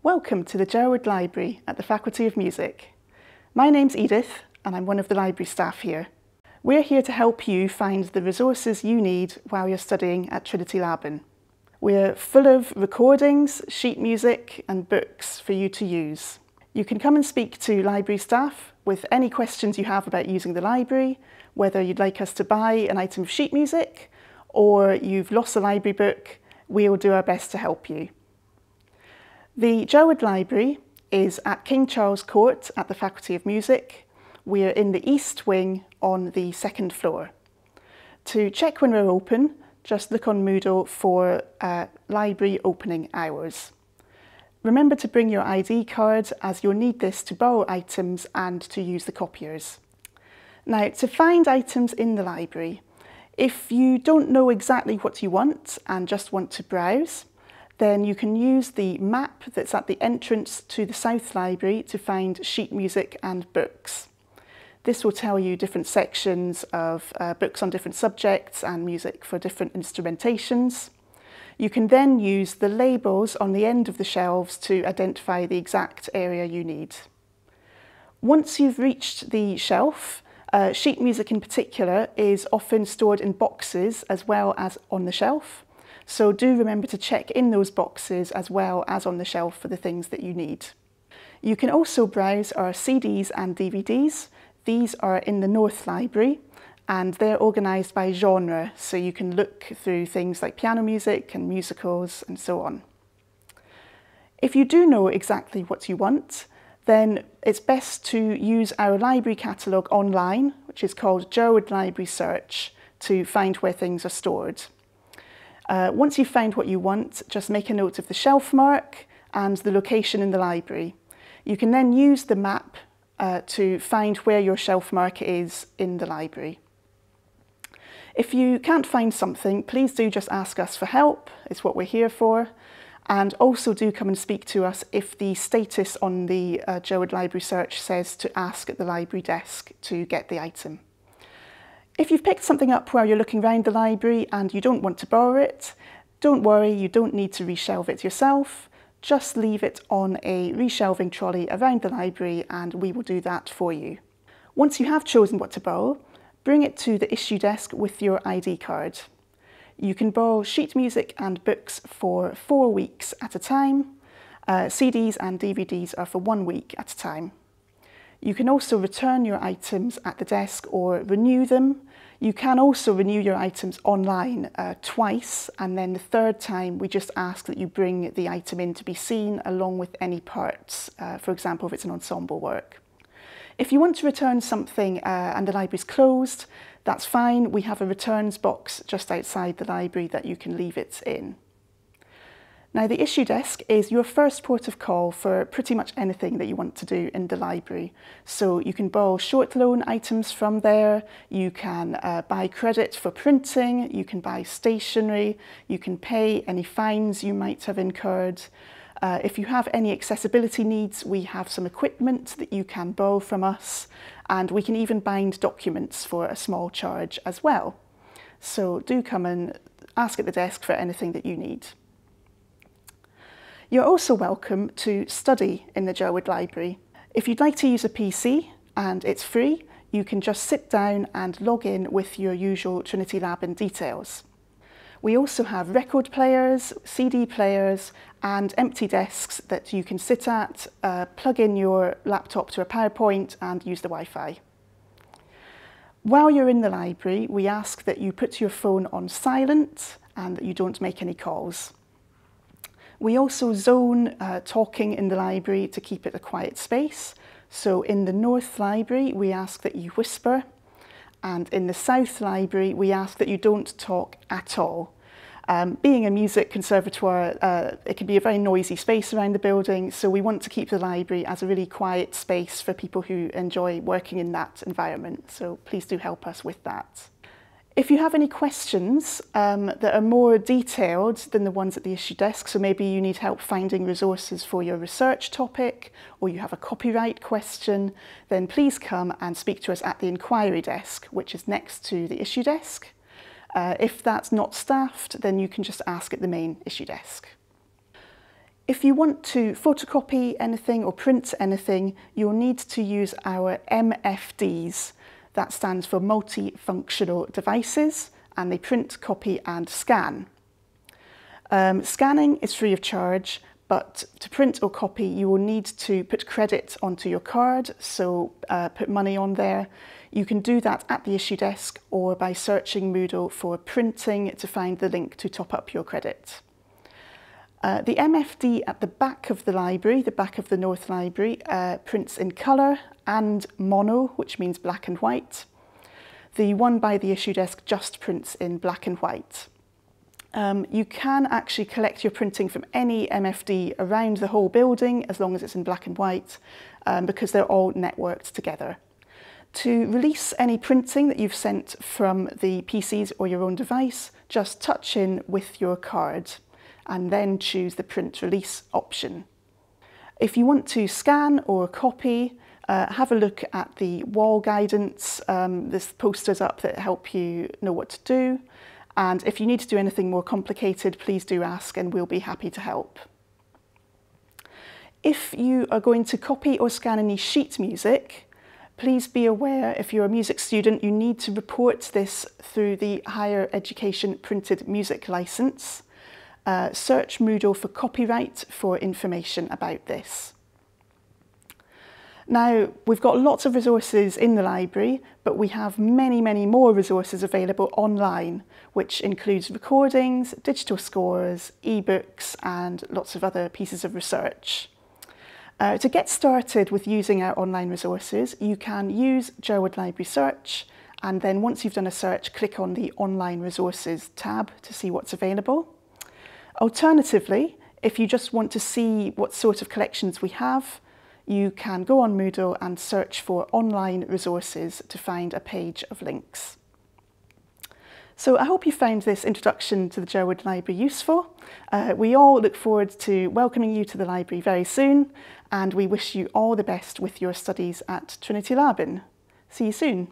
Welcome to the Jerwood Library at the Faculty of Music. My name's Edith and I'm one of the library staff here. We're here to help you find the resources you need while you're studying at Trinity Laban. We're full of recordings, sheet music and books for you to use. You can come and speak to library staff with any questions you have about using the library, whether you'd like us to buy an item of sheet music or you've lost a library book, we'll do our best to help you. The Jerwood Library is at King Charles Court at the Faculty of Music. We're in the East Wing on the second floor. To check when we're open, just look on Moodle for library opening hours. Remember to bring your ID card as you'll need this to borrow items and to use the copiers. Now, to find items in the library, if you don't know exactly what you want and just want to browse, then you can use the map that's at the entrance to the South Library to find sheet music and books. This will tell you different sections of books on different subjects and music for different instrumentations. You can then use the labels on the end of the shelves to identify the exact area you need. Once you've reached the shelf, sheet music in particular is often stored in boxes as well as on the shelf. So do remember to check in those boxes as well as on the shelf for the things that you need. You can also browse our CDs and DVDs. These are in the North Library and they're organised by genre, so you can look through things like piano music and musicals and so on. If you do know exactly what you want, then it's best to use our library catalogue online, which is called Jerwood Library Search, to find where things are stored. Once you've found what you want, just make a note of the shelf mark and the location in the library. You can then use the map to find where your shelf mark is in the library. If you can't find something, please do just ask us for help. It's what we're here for. And also do come and speak to us if the status on the Jerwood Library Search says to ask at the library desk to get the item. If you've picked something up while you're looking around the library and you don't want to borrow it, don't worry, you don't need to reshelve it yourself. Just leave it on a reshelving trolley around the library and we will do that for you. Once you have chosen what to borrow, bring it to the issue desk with your ID card. You can borrow sheet music and books for 4 weeks at a time. CDs and DVDs are for 1 week at a time. You can also return your items at the desk or renew them. You can also renew your items online twice, and then the third time we just ask that you bring the item in to be seen along with any parts, for example if it's an ensemble work. If you want to return something and the library's closed, that's fine. We have a returns box just outside the library that you can leave it in. Now, the issue desk is your first port of call for pretty much anything that you want to do in the library. So you can borrow short loan items from there, you can buy credit for printing, you can buy stationery, you can pay any fines you might have incurred. If you have any accessibility needs, we have some equipment that you can borrow from us, and we can even bind documents for a small charge as well. So do come and ask at the desk for anything that you need. You're also welcome to study in the Jerwood Library. If you'd like to use a PC and it's free, you can just sit down and log in with your usual Trinity Laban details. We also have record players, CD players and empty desks that you can sit at, plug in your laptop to a PowerPoint and use the Wi-Fi. While you're in the library, we ask that you put your phone on silent and that you don't make any calls. We also zone talking in the library to keep it a quiet space. So in the North Library, we ask that you whisper. And in the South Library, we ask that you don't talk at all. Being a music conservatoire, it can be a very noisy space around the building, so we want to keep the library as a really quiet space for people who enjoy working in that environment. So please do help us with that. If you have any questions that are more detailed than the ones at the issue desk, so maybe you need help finding resources for your research topic, or you have a copyright question, then please come and speak to us at the inquiry desk, which is next to the issue desk. If that's not staffed, then you can just ask at the main issue desk. If you want to photocopy anything or print anything, you'll need to use our MFDs. That stands for multifunctional devices, and they print, copy and scan. Scanning is free of charge, but to print or copy you will need to put credit onto your card, so put money on there. You can do that at the issue desk or by searching Moodle for printing to find the link to top up your credit. The MFD at the back of the library, the back of the North Library, prints in colour and mono, which means black and white. The one by the issue desk just prints in black and white. You can actually collect your printing from any MFD around the whole building as long as it's in black and white, because they're all networked together. To release any printing that you've sent from the PCs or your own device, just touch in with your card and then choose the print release option. If you want to scan or copy, have a look at the wall guidance. There's posters up that help you know what to do. And if you need to do anything more complicated, please do ask and we'll be happy to help. If you are going to copy or scan any sheet music, please be aware if you're a music student, you need to report this through the Higher Education Printed Music Licence. Search Moodle for copyright for information about this. Now, we've got lots of resources in the library, but we have many, many more resources available online, which includes recordings, digital scores, ebooks, and lots of other pieces of research. To get started with using our online resources, you can use Jerwood Library Search, and then once you've done a search, click on the Online Resources tab to see what's available. Alternatively, if you just want to see what sort of collections we have, you can go on Moodle and search for online resources to find a page of links. So I hope you found this introduction to the Jerwood Library useful. We all look forward to welcoming you to the library very soon, and we wish you all the best with your studies at Trinity Laban. See you soon.